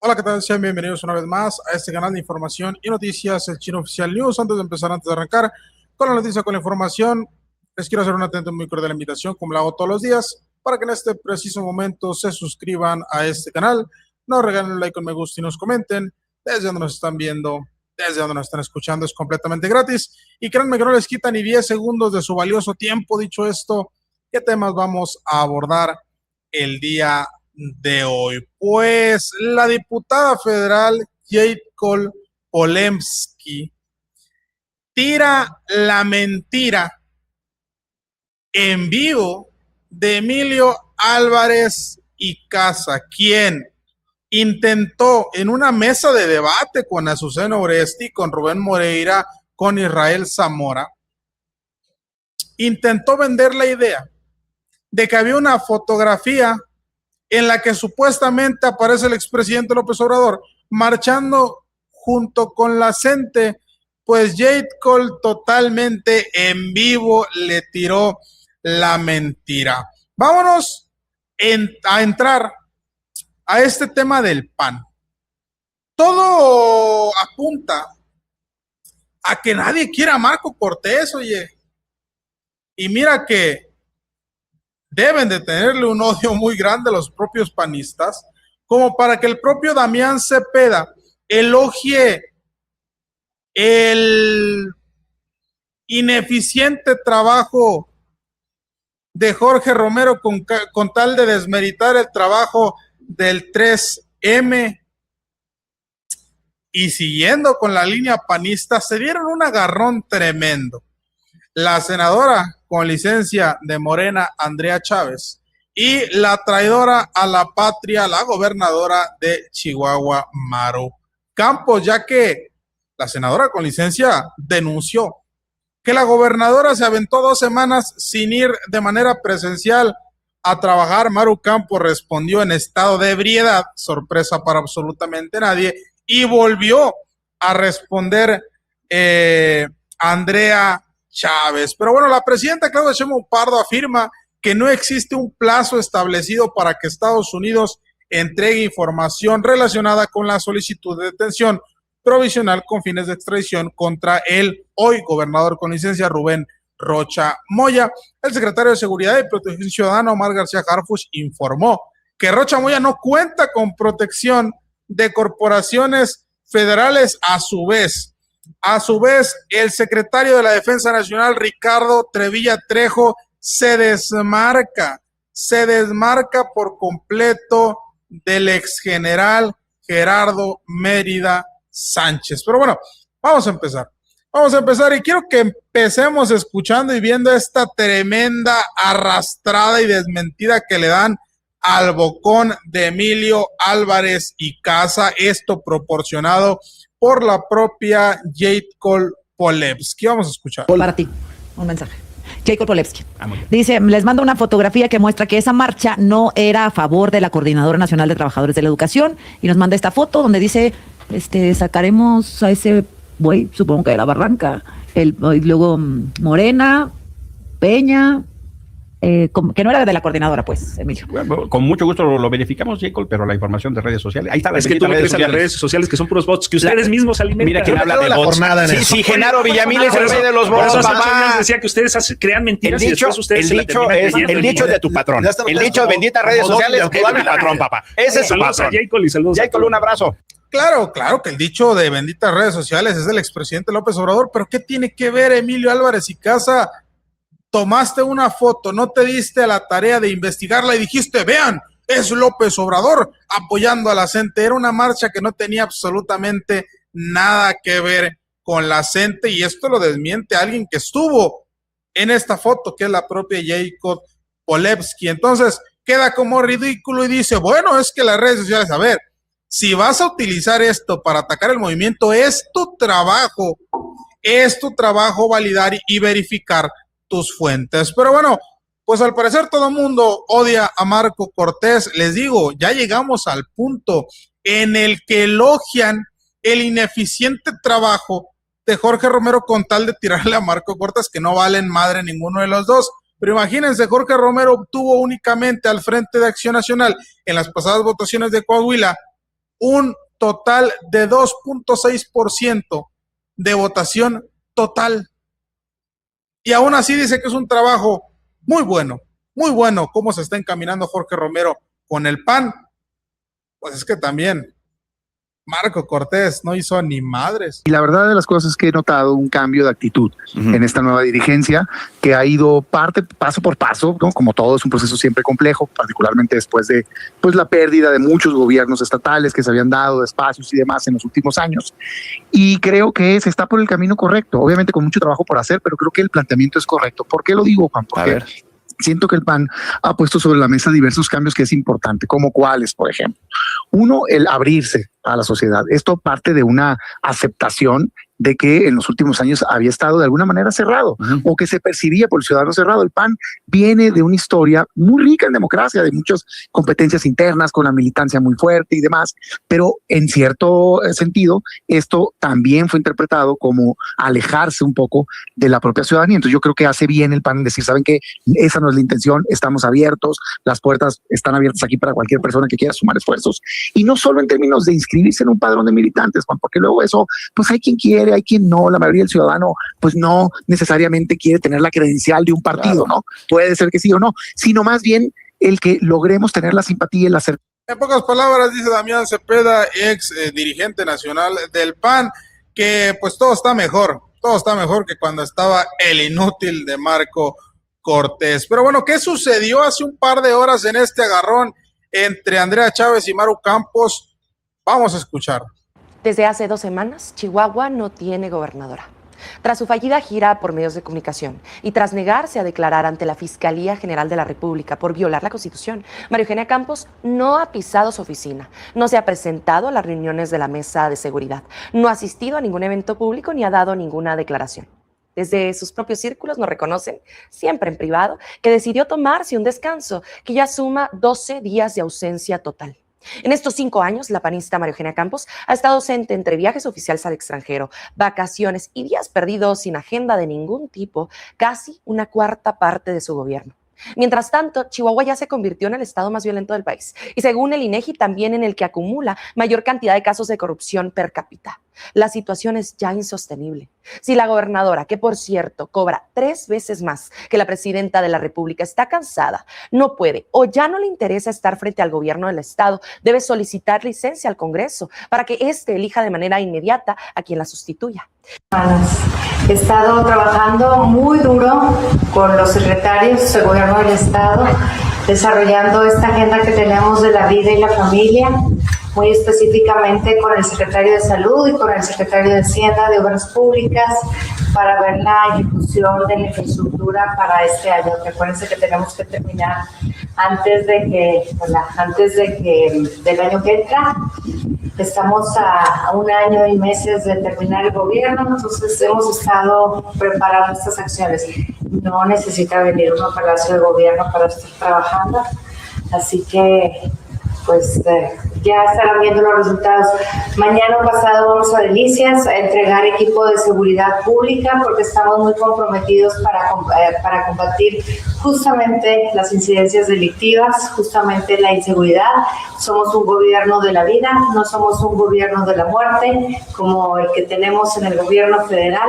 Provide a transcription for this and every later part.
Hola, ¿qué tal? Sean bienvenidos una vez más a este canal de información y noticias, el Chino Oficial News. Antes de arrancar con la noticia, con la información, les quiero hacer una atenta muy cordial invitación, como lo hago todos los días, para que en este preciso momento se suscriban a este canal, nos regalen un like, un me gusta y nos comenten desde donde nos están viendo, desde donde nos están escuchando. Es completamente gratis y créanme que no les quita ni 10 segundos de su valioso tiempo. Dicho esto, ¿qué temas vamos a abordar el día de hoy? Pues la diputada federal Jade Cole Polemski tira la mentira en vivo de Emilio Álvarez y Casa, quien intentó en una mesa de debate con Azucena Oresti, con Rubén Moreira, con Israel Zamora, intentó vender la idea de que había una fotografía en la que supuestamente aparece el expresidente López Obrador marchando junto con la gente. Pues Jade Cole totalmente en vivo le tiró la mentira. Vámonos a entrar a este tema del PAN. Todo apunta a que nadie quiere a Marco Cortés, oye. Y mira que deben de tenerle un odio muy grande a los propios panistas, como para que el propio Damián Cepeda elogie el ineficiente trabajo de Jorge Romero con tal de desmeritar el trabajo del 3M. Y siguiendo con la línea panista, se dieron un agarrón tremendo. La senadora con licencia de Morena, Andrea Chávez, y la traidora a la patria, la gobernadora de Chihuahua, Maru Campos, ya que la senadora con licencia denunció que la gobernadora se aventó 2 semanas sin ir de manera presencial a trabajar. Maru Campos respondió en estado de ebriedad, sorpresa para absolutamente nadie, y volvió a responder Andrea Chávez. Pero bueno, la presidenta Claudia Sheinbaum Pardo afirma que no existe un plazo establecido para que Estados Unidos entregue información relacionada con la solicitud de detención provisional con fines de extradición contra el hoy gobernador con licencia Rubén Rocha Moya. El secretario de Seguridad y Protección Ciudadana, Omar García Harfuch, informó que Rocha Moya no cuenta con protección de corporaciones federales. A su vez, el secretario de la Defensa Nacional, Ricardo Trevilla Trejo, se desmarca por completo del exgeneral Gerardo Mérida Sánchez. Pero bueno, vamos a empezar y quiero que empecemos escuchando y viendo esta tremenda arrastrada y desmentida que le dan al bocón de Emilio Álvarez y Casa, esto proporcionado por la propia Jade Cole Polemski. Vamos a escuchar. Para ti, un mensaje. Jade Cole Polemski dice, les mando una fotografía que muestra que esa marcha no era a favor de la Coordinadora Nacional de Trabajadores de la Educación, y nos manda esta foto donde dice, sacaremos a ese güey, supongo que de la Barranca, y luego Morena, Peña, que no era de la coordinadora, pues, Emilio. Bueno, con mucho gusto lo verificamos, Jacob, pero la información de redes sociales, ahí está. Es que tú no crees en las redes sociales que son puros bots que ustedes mismos alimentan. Mira quién habla de la bots. jornada. Sí, Genaro Villamil es el rey de los bots, papá. Decía que ustedes crean mentiras el y dicho, después ustedes el dicho es el dicho de tu patrón. El dicho de benditas redes sociales es de tu patrón, papá. Ese es su patrón. Jacob, un abrazo. Claro que el dicho de benditas redes sociales es del expresidente López Obrador, pero ¿qué tiene que ver Emilio Álvarez y Casa? Tomaste una foto, no te diste a la tarea de investigarla y dijiste, vean, es López Obrador apoyando a la gente. Era una marcha que no tenía absolutamente nada que ver con la gente, y esto lo desmiente alguien que estuvo en esta foto, que es la propia Jade Cole Polemski. Entonces queda como ridículo y dice, bueno, es que las redes sociales, a ver, si vas a utilizar esto para atacar el movimiento, es tu trabajo validar y verificar tus fuentes. Pero bueno, pues al parecer todo el mundo odia a Marco Cortés. Les digo, ya llegamos al punto en el que elogian el ineficiente trabajo de Jorge Romero con tal de tirarle a Marco Cortés, que no valen madre ninguno de los dos. Pero imagínense, Jorge Romero obtuvo únicamente al Frente de Acción Nacional en las pasadas votaciones de Coahuila un total de 2.6% de votación total. Y aún así dice que es un trabajo muy bueno cómo se está encaminando Jorge Romero con el PAN. Pues es que también Marco Cortés no hizo ni madres. Y la verdad de las cosas es que he notado un cambio de actitud en esta nueva dirigencia que ha ido paso por paso, ¿no? Como todo es un proceso siempre complejo, particularmente después de la pérdida de muchos gobiernos estatales que se habían dado de espacios y demás en los últimos años. Y creo que se está por el camino correcto, obviamente con mucho trabajo por hacer, pero creo que el planteamiento es correcto. ¿Por qué lo digo, Juan? Porque siento que el PAN ha puesto sobre la mesa diversos cambios que es importante, como cuáles, por ejemplo. Uno, el abrirse a la sociedad. Esto parte de una aceptación de que en los últimos años había estado de alguna manera cerrado o que se percibía por el ciudadano cerrado. El PAN viene de una historia muy rica en democracia, de muchas competencias internas, con la militancia muy fuerte y demás, pero en cierto sentido esto también fue interpretado como alejarse un poco de la propia ciudadanía. Entonces yo creo que hace bien el PAN en decir, ¿saben qué? Esa no es la intención, estamos abiertos, las puertas están abiertas aquí para cualquier persona que quiera sumar esfuerzos, y no solo en términos de inscribirse en un padrón de militantes, Juan, porque luego eso, pues hay quien quiere, hay quien no, la mayoría del ciudadano pues no necesariamente quiere tener la credencial de un partido, ¿no? Puede ser que sí o no, sino más bien el que logremos tener la simpatía y la certeza. En pocas palabras, dice Damián Cepeda, ex dirigente nacional del PAN, que pues todo está mejor que cuando estaba el inútil de Marco Cortés. Pero bueno, ¿qué sucedió hace un par de horas en este agarrón entre Andrea Chávez y Maru Campos? Vamos a escuchar. Desde hace 2 semanas, Chihuahua no tiene gobernadora. Tras su fallida gira por medios de comunicación y tras negarse a declarar ante la Fiscalía General de la República por violar la Constitución, María Eugenia Campos no ha pisado su oficina, no se ha presentado a las reuniones de la mesa de seguridad, no ha asistido a ningún evento público ni ha dado ninguna declaración. Desde sus propios círculos nos reconocen, siempre en privado, que decidió tomarse un descanso que ya suma 12 días de ausencia total. En estos 5 años, la panista María Eugenia Campos ha estado ausente entre viajes oficiales al extranjero, vacaciones y días perdidos sin agenda de ningún tipo, casi una cuarta parte de su gobierno. Mientras tanto, Chihuahua ya se convirtió en el estado más violento del país y, según el INEGI, también en el que acumula mayor cantidad de casos de corrupción per cápita. La situación es ya insostenible. Si la gobernadora, que por cierto cobra 3 veces más que la presidenta de la República, está cansada, no puede o ya no le interesa estar frente al gobierno del estado, debe solicitar licencia al Congreso para que éste elija de manera inmediata a quien la sustituya. He estado trabajando muy duro con los secretarios del gobierno del estado, desarrollando esta agenda que tenemos de la vida y la familia, muy específicamente con el secretario de Salud y con el secretario de Hacienda, de Obras Públicas, para ver la ejecución de la infraestructura para este año. Recuérdense que tenemos que terminar antes de que del año que entra. Estamos a 1 año y meses de terminar el gobierno, entonces hemos estado preparando estas acciones. No necesita venir uno a Palacio de Gobierno para estar trabajando, así que pues ya estarán viendo los resultados. Mañana pasado vamos a Delicias a entregar equipo de seguridad pública porque estamos muy comprometidos para combatir justamente las incidencias delictivas, justamente la inseguridad. Somos un gobierno de la vida, no somos un gobierno de la muerte como el que tenemos en el gobierno federal.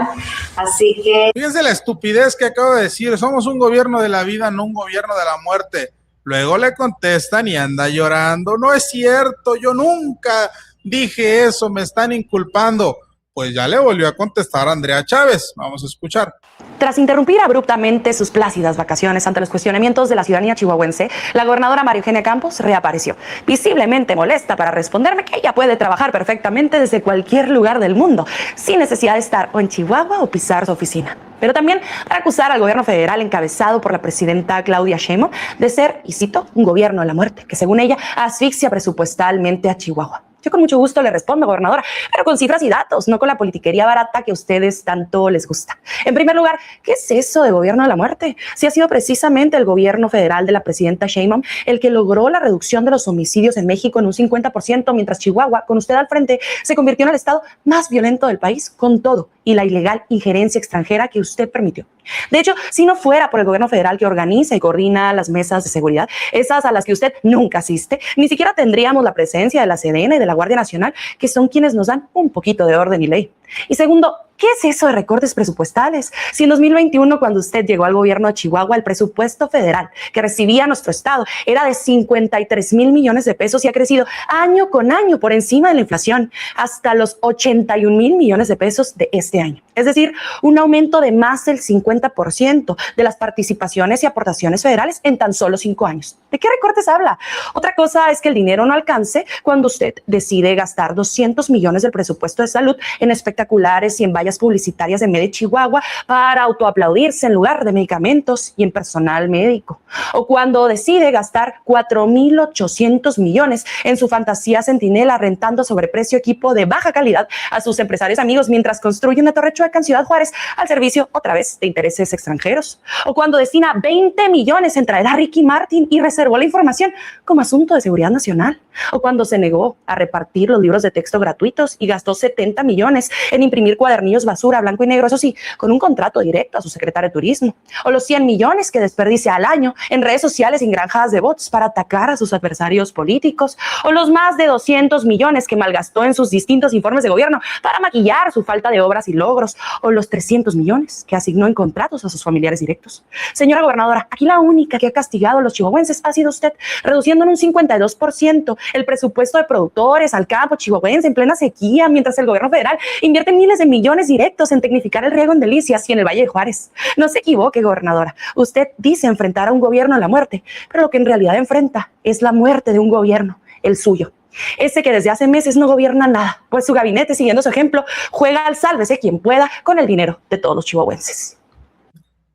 Así que... Fíjense la estupidez que acabo de decir, somos un gobierno de la vida, no un gobierno de la muerte. Luego le contestan y anda llorando. No es cierto, yo nunca dije eso, me están inculpando. Pues ya le volvió a contestar a Andrea Chávez. Vamos a escuchar. Tras interrumpir abruptamente sus plácidas vacaciones ante los cuestionamientos de la ciudadanía chihuahuense, la gobernadora María Eugenia Campos reapareció, visiblemente molesta, para responderme que ella puede trabajar perfectamente desde cualquier lugar del mundo, sin necesidad de estar o en Chihuahua o pisar su oficina. Pero también para acusar al gobierno federal encabezado por la presidenta Claudia Sheinbaum de ser, y cito, un gobierno de la muerte, que según ella asfixia presupuestalmente a Chihuahua. Yo con mucho gusto le respondo, gobernadora, pero con cifras y datos, no con la politiquería barata que a ustedes tanto les gusta. En primer lugar, ¿qué es eso de gobierno de la muerte? Si ha sido precisamente el gobierno federal de la presidenta Sheinbaum el que logró la reducción de los homicidios en México en un 50%, mientras Chihuahua, con usted al frente, se convirtió en el estado más violento del país, con todo y la ilegal injerencia extranjera que usted permitió. De hecho, si no fuera por el gobierno federal que organiza y coordina las mesas de seguridad, esas a las que usted nunca asiste, ni siquiera tendríamos la presencia de la Sedena y de la Guardia Nacional, que son quienes nos dan un poquito de orden y ley. Y segundo, ¿qué es eso de recortes presupuestales? Si en 2021, cuando usted llegó al gobierno de Chihuahua, el presupuesto federal que recibía nuestro estado era de 53,000 millones de pesos y ha crecido año con año por encima de la inflación hasta los 81,000 millones de pesos de este año. Es decir, un aumento de más del 50% de las participaciones y aportaciones federales en tan solo 5 años. ¿De qué recortes habla? Otra cosa es que el dinero no alcance cuando usted decide gastar 200 millones del presupuesto de salud en espectaculares y en vallas publicitarias en medio de Chihuahua para autoaplaudirse en lugar de medicamentos y en personal médico. O cuando decide gastar 4,800 millones en su fantasía centinela rentando a sobreprecio equipo de baja calidad a sus empresarios amigos mientras construye una torre chueca en Ciudad Juárez al servicio otra vez de intereses extranjeros. O cuando destina 20 millones en traer a Ricky Martin y reservó la información como asunto de seguridad nacional. O cuando se negó a repartir los libros de texto gratuitos y gastó 70 millones en imprimir cuadernillos basura blanco y negro, eso sí, con un contrato directo a su secretario de Turismo. O los 100 millones que desperdicia al año en redes sociales y granjadas de bots para atacar a sus adversarios políticos. O los más de 200 millones que malgastó en sus distintos informes de gobierno para maquillar su falta de obras y logros. O los 300 millones que asignó en contratos a sus familiares directos. Señora gobernadora, aquí la única que ha castigado a los chihuahuenses ha sido usted, reduciendo en un 52% el presupuesto de productores al campo chihuahuense en plena sequía, mientras el gobierno federal invierte miles de millones directos en tecnificar el riego en Delicias y en el Valle de Juárez. No se equivoque, gobernadora. Usted dice enfrentar a un gobierno a la muerte, pero lo que en realidad enfrenta es la muerte de un gobierno, el suyo. Ese que desde hace meses no gobierna nada, pues su gabinete, siguiendo su ejemplo, juega al sálvese quien pueda con el dinero de todos los chihuahuenses.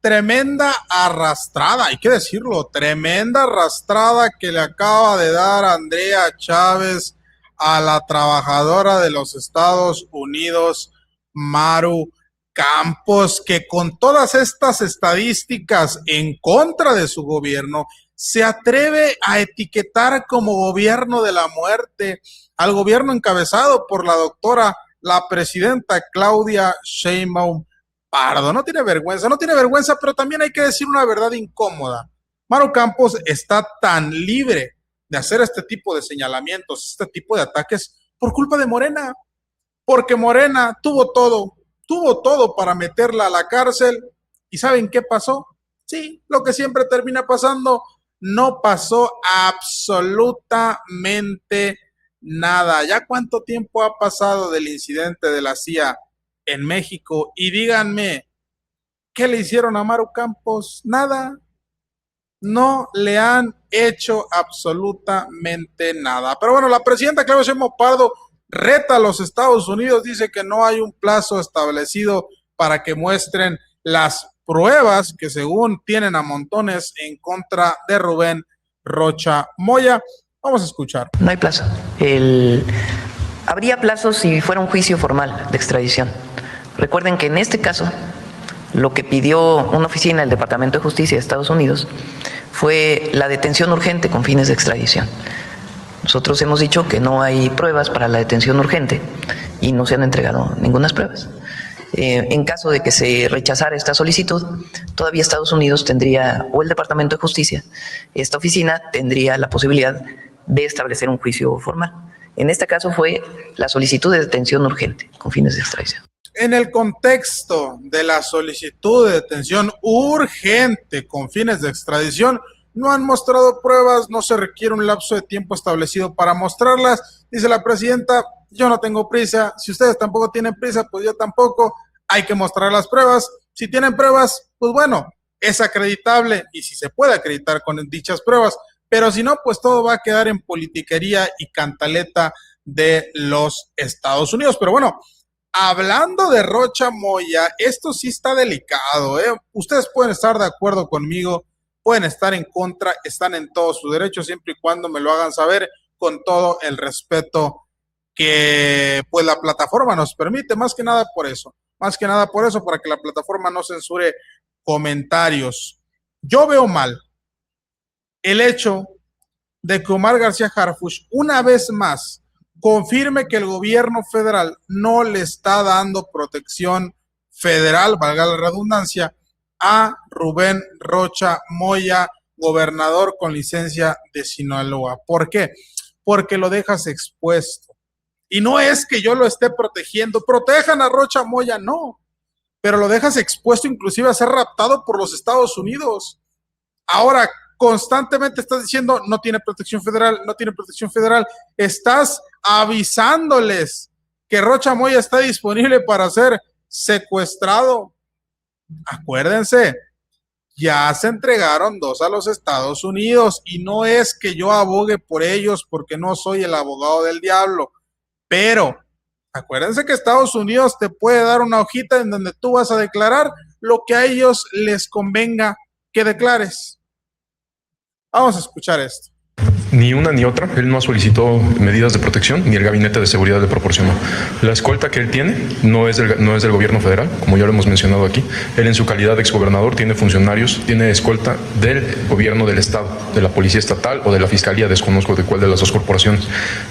Tremenda arrastrada, hay que decirlo, tremenda arrastrada que le acaba de dar Andrea Chávez a la trabajadora de los Estados Unidos, Maru Campos, que con todas estas estadísticas en contra de su gobierno, se atreve a etiquetar como gobierno de la muerte al gobierno encabezado por la doctora, la presidenta Claudia Sheinbaum Pardo. No tiene vergüenza, pero también hay que decir una verdad incómoda. Maru Campos está tan libre de hacer este tipo de señalamientos, este tipo de ataques, por culpa de Morena, porque Morena tuvo todo para meterla a la cárcel. ¿Y saben qué pasó? Sí, lo que siempre termina pasando, no pasó absolutamente nada. ¿Ya cuánto tiempo ha pasado del incidente de la CIA en México? Y díganme, ¿qué le hicieron a Maru Campos? Nada. No le han hecho absolutamente nada. Pero bueno, la presidenta Claudia Sheinbaum Pardo reta a los Estados Unidos, dice que no hay un plazo establecido para que muestren las pruebas que según tienen a montones en contra de Rubén Rocha Moya. Vamos a escuchar. No hay plazo. Habría plazo si fuera un juicio formal de extradición. Recuerden que en este caso, lo que pidió una oficina del Departamento de Justicia de Estados Unidos fue la detención urgente con fines de extradición. Nosotros hemos dicho que no hay pruebas para la detención urgente y no se han entregado ninguna pruebas. En caso de que se rechazara esta solicitud, todavía Estados Unidos tendría, o el Departamento de Justicia, esta oficina tendría la posibilidad de establecer un juicio formal. En este caso fue la solicitud de detención urgente con fines de extradición. En el contexto de la solicitud de detención urgente con fines de extradición, no han mostrado pruebas, no se requiere un lapso de tiempo establecido para mostrarlas. Dice la presidenta, yo no tengo prisa, si ustedes tampoco tienen prisa, pues yo tampoco, hay que mostrar las pruebas. Si tienen pruebas, pues bueno, es acreditable y si se puede acreditar con dichas pruebas, pero si no, pues todo va a quedar en politiquería y cantaleta de los Estados Unidos. Pero bueno, hablando de Rocha Moya, esto sí está delicado, ¿eh? Ustedes pueden estar de acuerdo conmigo, pueden estar en contra, están en todo su derecho, siempre y cuando me lo hagan saber con todo el respeto que pues la plataforma nos permite, más que nada por eso, para que la plataforma no censure comentarios. Yo veo mal el hecho de que Omar García Harfuch una vez más confirme que el gobierno federal no le está dando protección federal, valga la redundancia, a Rubén Rocha Moya, gobernador con licencia de Sinaloa. ¿Por qué? Porque lo dejas expuesto. Y no es que yo lo esté protegiendo, protejan a Rocha Moya, no, pero lo dejas expuesto inclusive a ser raptado por los Estados Unidos. Ahora, constantemente estás diciendo, no tiene protección federal, no tiene protección federal. Estás avisándoles que Rocha Moya está disponible para ser secuestrado. Acuérdense, ya se entregaron 2 a los Estados Unidos y no es que yo abogue por ellos porque no soy el abogado del diablo, pero acuérdense que Estados Unidos te puede dar una hojita en donde tú vas a declarar lo que a ellos les convenga que declares. Vamos a escuchar esto. Ni una ni otra. Él no solicitó medidas de protección, ni el gabinete de seguridad le proporcionó. La escolta que él tiene no es del gobierno federal, como ya lo hemos mencionado aquí. Él, en su calidad de exgobernador, tiene funcionarios, tiene escolta del gobierno del estado, de la policía estatal o de la fiscalía, desconozco de cuál de las 2 corporaciones.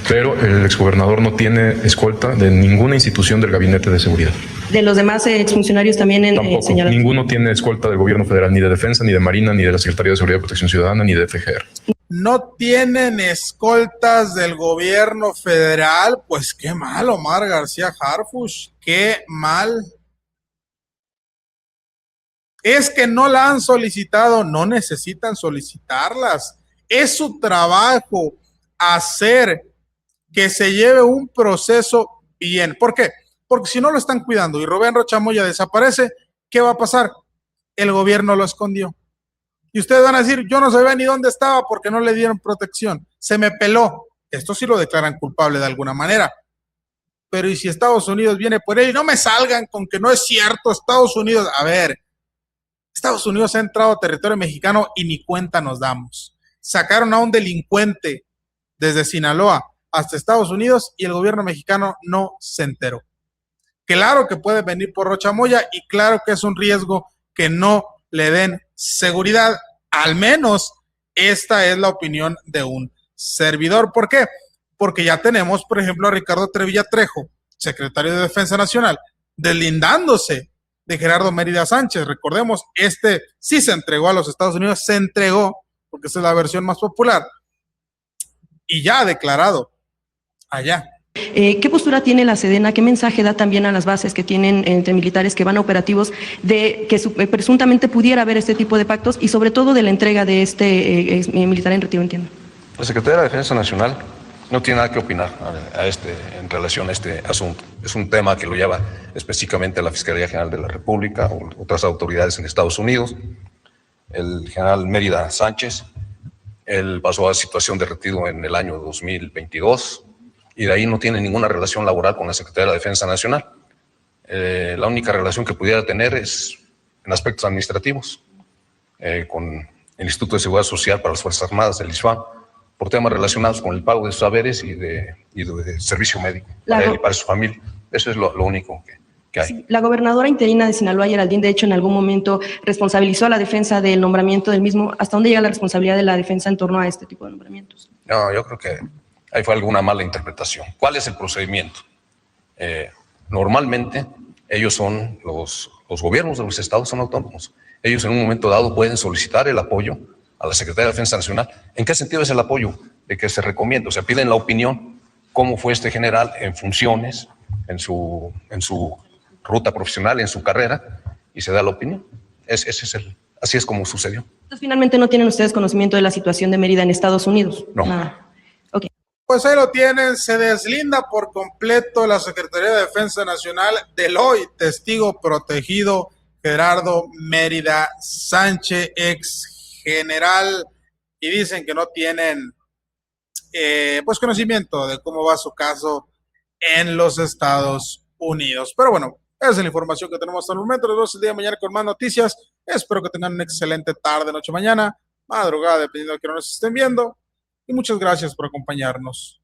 Pero el exgobernador no tiene escolta de ninguna institución del gabinete de seguridad. De los demás exfuncionarios también señalaron. Ninguno tiene escolta del gobierno federal, ni de Defensa, ni de Marina, ni de la Secretaría de Seguridad y Protección Ciudadana, ni de FGR. No tienen escoltas del gobierno federal, pues qué mal, Omar García Harfuch, qué mal. Es que no la han solicitado, no necesitan solicitarlas. Es su trabajo hacer que se lleve un proceso bien. ¿Por qué? Porque si no lo están cuidando y Rubén Rocha Moya desaparece, ¿qué va a pasar? El gobierno lo escondió. Y ustedes van a decir, yo no sabía ni dónde estaba porque no le dieron protección. Se me peló. Esto sí lo declaran culpable de alguna manera. Pero ¿y si Estados Unidos viene por él? Y no me salgan con que no es cierto. Estados Unidos, a ver, Estados Unidos ha entrado a territorio mexicano y ni cuenta nos damos. Sacaron a un delincuente desde Sinaloa hasta Estados Unidos y el gobierno mexicano no se enteró. Claro que puede venir por Rocha Moya y claro que es un riesgo que no le den seguridad. Al menos esta es la opinión de un servidor. ¿Por qué? Porque ya tenemos, por ejemplo, a Ricardo Trevilla Trejo, secretario de Defensa Nacional, deslindándose de Gerardo Mérida Sánchez. Recordemos, este sí se entregó a los Estados Unidos, se entregó, porque esa es la versión más popular, y ya ha declarado allá. ¿Qué postura tiene la Sedena? ¿Qué mensaje da también a las bases que tienen entre militares que van a operativos de que presuntamente pudiera haber este tipo de pactos y sobre todo de la entrega de este militar en retiro, entiendo? La Secretaría de Defensa Nacional no tiene nada que opinar en relación a este asunto. Es un tema que lo lleva específicamente la Fiscalía General de la República o otras autoridades en Estados Unidos. El general Mérida Sánchez, él pasó a situación de retiro en el año 2022. Y de ahí no tiene ninguna relación laboral con la Secretaría de la Defensa Nacional. La única relación que pudiera tener es en aspectos administrativos, con el Instituto de Seguridad Social para las Fuerzas Armadas, el ISFAM, por temas relacionados con el pago de sus haberes y de servicio médico para él y para su familia. Eso es lo único que hay. Sí, la gobernadora interina de Sinaloa, Geraldine, de hecho, en algún momento responsabilizó a la defensa del nombramiento del mismo. ¿Hasta dónde llega la responsabilidad de la defensa en torno a este tipo de nombramientos? No, yo creo que ahí fue alguna mala interpretación. ¿Cuál es el procedimiento? Normalmente ellos son los gobiernos de los estados son autónomos. Ellos en un momento dado pueden solicitar el apoyo a la Secretaría de Defensa Nacional. ¿En qué sentido es el apoyo? De que se recomienda, o sea, piden la opinión, cómo fue este general en funciones, en su ruta profesional, en su carrera, y se da la opinión. Así es como sucedió. Entonces, finalmente, ¿no tienen ustedes conocimiento de la situación de Mérida en Estados Unidos? No. Nada. Okay. Pues ahí lo tienen, se deslinda por completo la Secretaría de Defensa Nacional del hoy testigo protegido Gerardo Mérida Sánchez, ex general, y dicen que no tienen pues conocimiento de cómo va su caso en los Estados Unidos. Pero bueno, esa es la información que tenemos hasta el momento. Nos vemos el día de mañana con más noticias. Espero que tengan una excelente tarde, noche, mañana, madrugada, dependiendo de que nos estén viendo. Y muchas gracias por acompañarnos.